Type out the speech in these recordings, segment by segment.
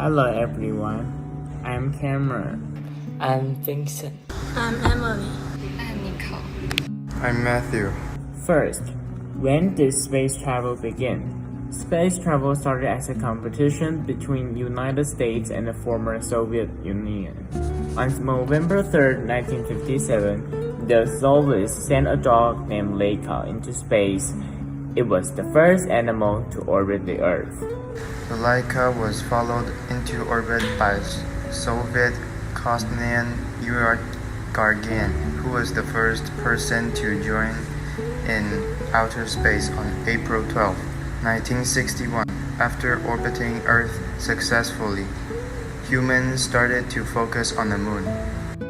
Hello everyone, I'm Cameron. I'm Vincent. I'm Emily. I'm Nicole. I'm Matthew. First, when did space travel begin? Space travel started as a competition between United States and the former Soviet Union. On November 3, 1957, the Soviets sent a dog named Laika into space. It was the first animal to orbit the Earth. The Laika was followed into orbit by Soviet cosmonaut Yuri Gagarin, who was the first person to join in outer space on April 12, 1961. After orbiting Earth successfully, humans started to focus on the Moon.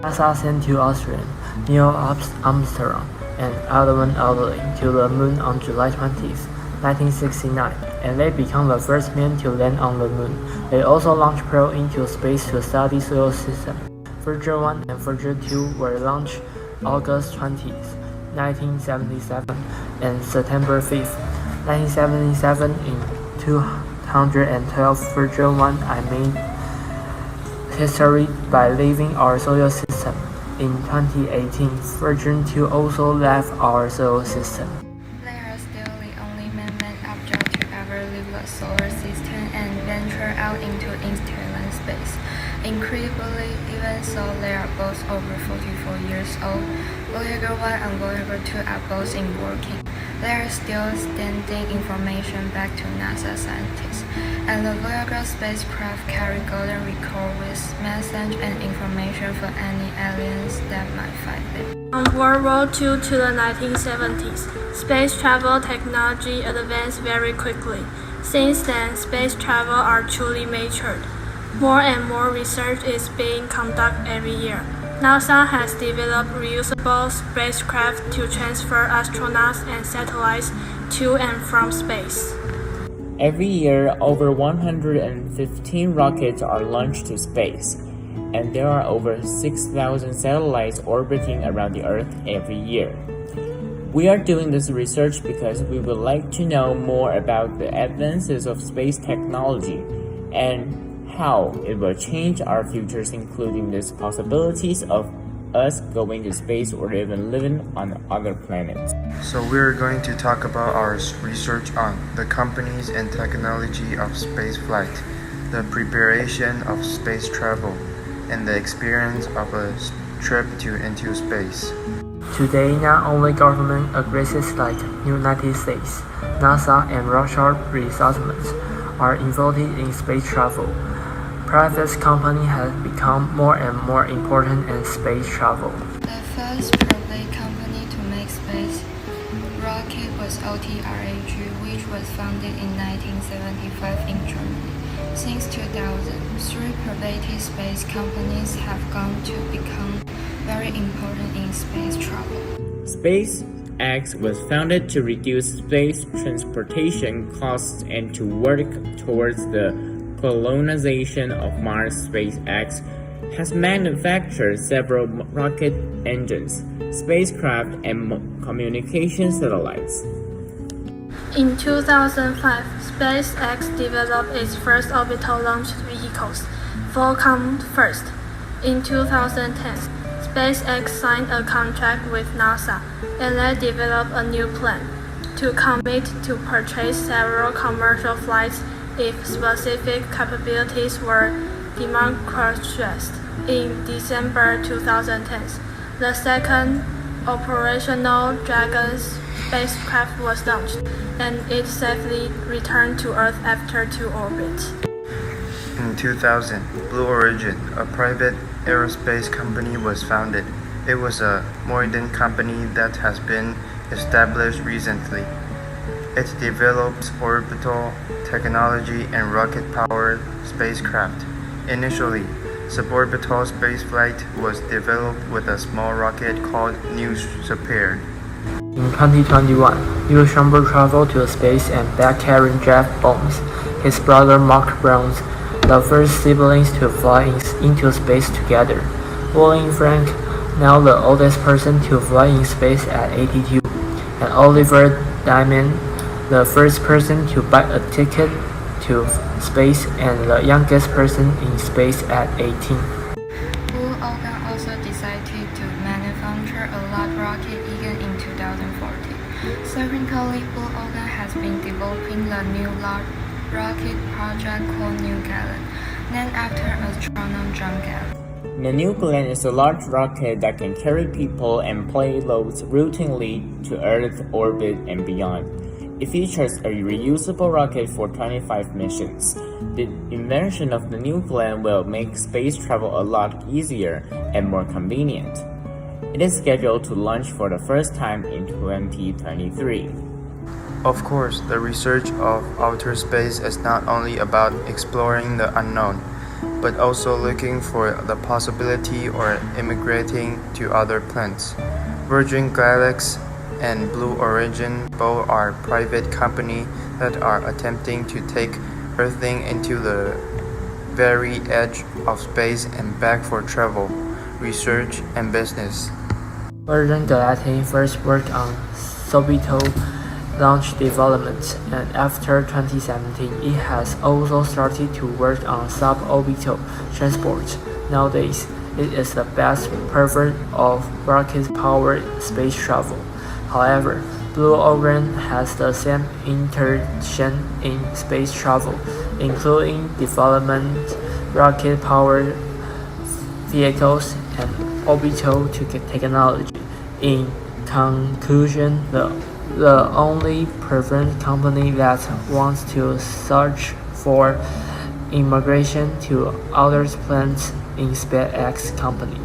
NASA sent two Austrians, Neil Armstrong and Aldrin Aldrin, to the Moon on July 20, 1969, and they became the first men to land on the Moon. They also launched probes into space to study solar system. Voyager 1 and Voyager 2 were launched August 20, 1977 and September 5, 1977. In 212 Voyager 1 made history by leaving our solar system. In 2018, Voyager 2 also left our solar system. They are still the only man-made object to ever leave the solar system and venture out into interstellar space. Incredibly, even so, they are both over 44 years old. Voyager 1 and Voyager 2 are both in working. They are still sending information back to NASA scientists, and the Voyager spacecraft carry golden record with message and information for any aliens that might find them. From World War II to the 1970s, space travel technology advanced very quickly. Since then, space travel are truly matured. More and more research is being conducted every year. NASA has developed reusable spacecraft to transfer astronauts and satellites to and from space. Every year, over 115 rockets are launched to space, and there are over 6,000 satellites orbiting around the Earth every year. We are doing this research because we would like to know more about the advances of space technology and how it will change our futures, including these possibilities of us going to space or even living on other planets. So we're going to talk about our research on the companies and technology of spaceflight, the preparation of space travel, and the experience of a trip into space. Today, not only government agencies like United States, NASA, and Russian researchers are involved in space travel. Private companies have become more and more important in space travel. The first private company to make space rocket was OTRAG, which was founded in 1975 in Germany. Since 2000, three private space companies have gone to become very important in space travel. SpaceX was founded to reduce space transportation costs and to work towards the colonization of Mars. SpaceX has manufactured several rocket engines, spacecraft, and communication satellites. In 2005, SpaceX developed its first orbital launch vehicles, Falcon First. In 2010, SpaceX signed a contract with NASA, and they developed a new plan to commit to purchase several commercial flights if specific capabilities were demonstrated. In December 2010, the second operational Dragon spacecraft was launched, and it safely returned to Earth after two orbits. In 2000, Blue Origin, a private aerospace company, was founded. It was a modern company that has been established recently. It develops orbital technology and rocket-powered spacecraft. Initially, suborbital spaceflight was developed with a small rocket called New Shepard. In 2021, Neil Armstrong traveled to space and back carrying Jeff Bezos, his brother Mark Browns, the first siblings to fly into space together. William Frank, now the oldest person to fly in space at 82, and Oliver Diamond, the first person to buy a ticket to to space and the youngest person in space at 18. Blue Origin also decided to manufacture a large rocket again in 2014. Currently, Blue Origin has been developing the new large rocket project called New Glenn, named after astronomer John Glenn. The New Glenn is a large rocket that can carry people and payloads routinely to Earth orbit and beyond. It features a reusable rocket for 25 missions. The invention of the New Glenn will make space travel a lot easier and more convenient. It is scheduled to launch for the first time in 2023. Of course, the research of outer space is not only about exploring the unknown, but also looking for the possibility or immigrating to other planets. Virgin Galactic and Blue Origin both are private companies that are attempting to take Earthling into the very edge of space and back for travel, research, and business. Virgin Galactic first worked on Sorbitol launch development, and after 2017, it has also started to work on suborbital transport. Nowadays, it is the best perfect of rocket-powered space travel. However, Blue Origin has the same intention in space travel, including development rocket-powered vehicles and orbital technology. In conclusion, the only private company that wants to search for immigration to outer planets is SpaceX company.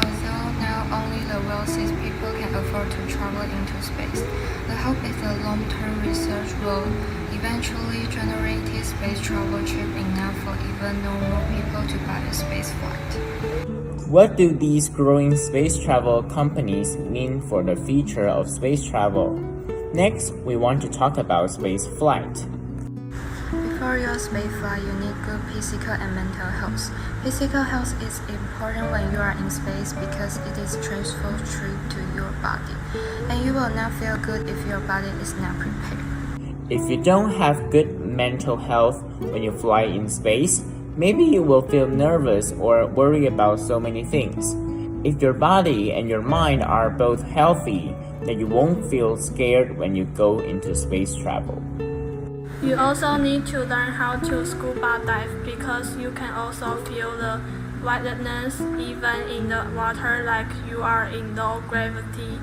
Although now only the wealthiest people can afford to travel into space, the hope is the long-term research will eventually generate space travel cheap enough for even normal people to buy a space flight. What do these growing space travel companies mean for the future of space travel? Next, we want to talk about space flight. Before your space flight, you need good physical and mental health. Physical health is important when you are in space because it is transferred straight to your body, and you will not feel good if your body is not prepared. If you don't have good mental health when you fly in space, maybe you will feel nervous or worry about so many things. If your body and your mind are both healthy, then you won't feel scared when you go into space travel. You also need to learn how to scuba dive because you can also feel the weightlessness even in the water like you are in low gravity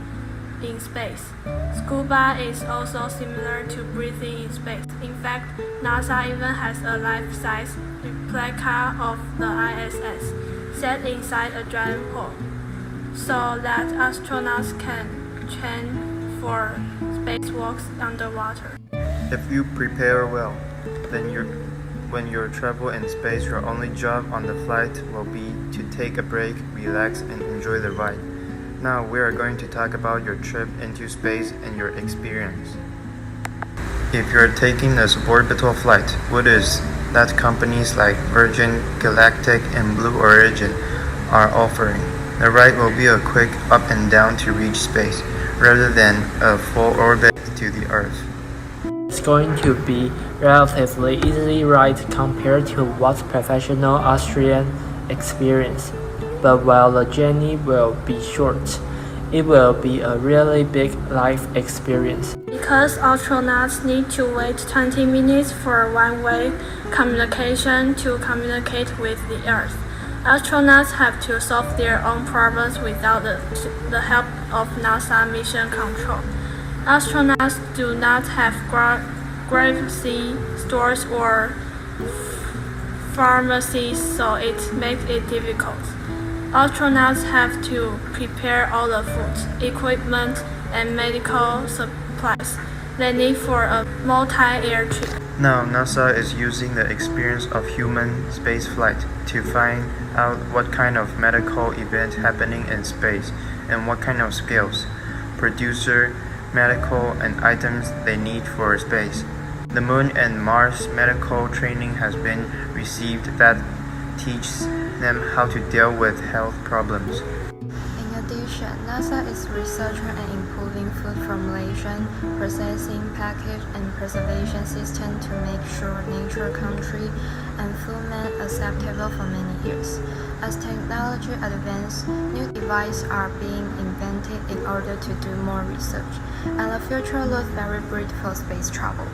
in space. Scuba is also similar to breathing in space. In fact, NASA even has a life-size replica of the ISS set inside a giant pool so that astronauts can train for spacewalks underwater. If you prepare well, then when you travel in space, your only job on the flight will be to take a break, relax, and enjoy the ride. Now we are going to talk about your trip into space and your experience. If you're taking a suborbital flight, what is that companies like Virgin Galactic and Blue Origin are offering? The ride will be a quick up and down to reach space, rather than a full orbit to the Earth. It's going to be relatively easy ride compared to what professional Austrians experience. But while the journey will be short, it will be a really big life experience. Because astronauts need to wait 20 minutes for one-way communication to communicate with the Earth. Astronauts have to solve their own problems without the help of NASA mission control. Astronauts do not have grocery stores or pharmacies, so it makes it difficult. Astronauts have to prepare all the food, equipment, and medical supplies they need for a multi-year trip. Now, NASA is using the experience of human spaceflight to find out what kind of medical event happening in space and what kind of skills, producer, medical, and items they need for space. The Moon and Mars medical training has been received that teaches them how to deal with health problems. In addition, NASA is researching and improving food formulation, processing, package, and preservation system to make sure nature, country, and food remain acceptable for many years. As technology advances, new devices are being invented in order to do more research, and the future looks very bright for space travel.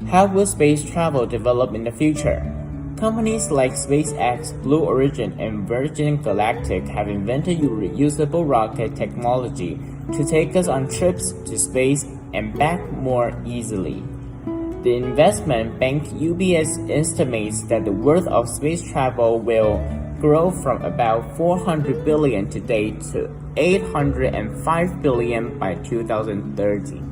How will space travel develop in the future? Companies like SpaceX, Blue Origin, and Virgin Galactic have invented reusable rocket technology to take us on trips to space and back more easily. The investment bank UBS estimates that the worth of space travel will grow from about $400 billion today to $805 billion by 2030.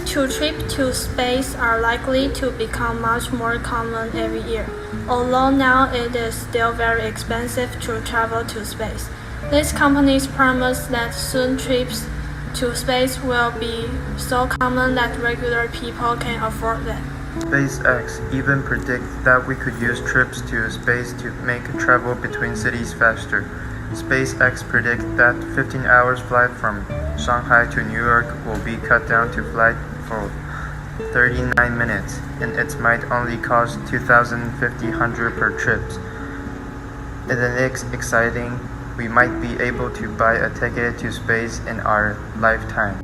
Trips to space are likely to become much more common every year, although now it is still very expensive to travel to space. These companies promise that soon trips to space will be so common that regular people can afford them. SpaceX even predicts that we could use trips to space to make travel between cities faster. SpaceX predicts that 15 hours flight from Shanghai to New York will be cut down to flight for 39 minutes, and it might only cost $2,500 per trip. In the next exciting, we might be able to buy a ticket to space in our lifetime.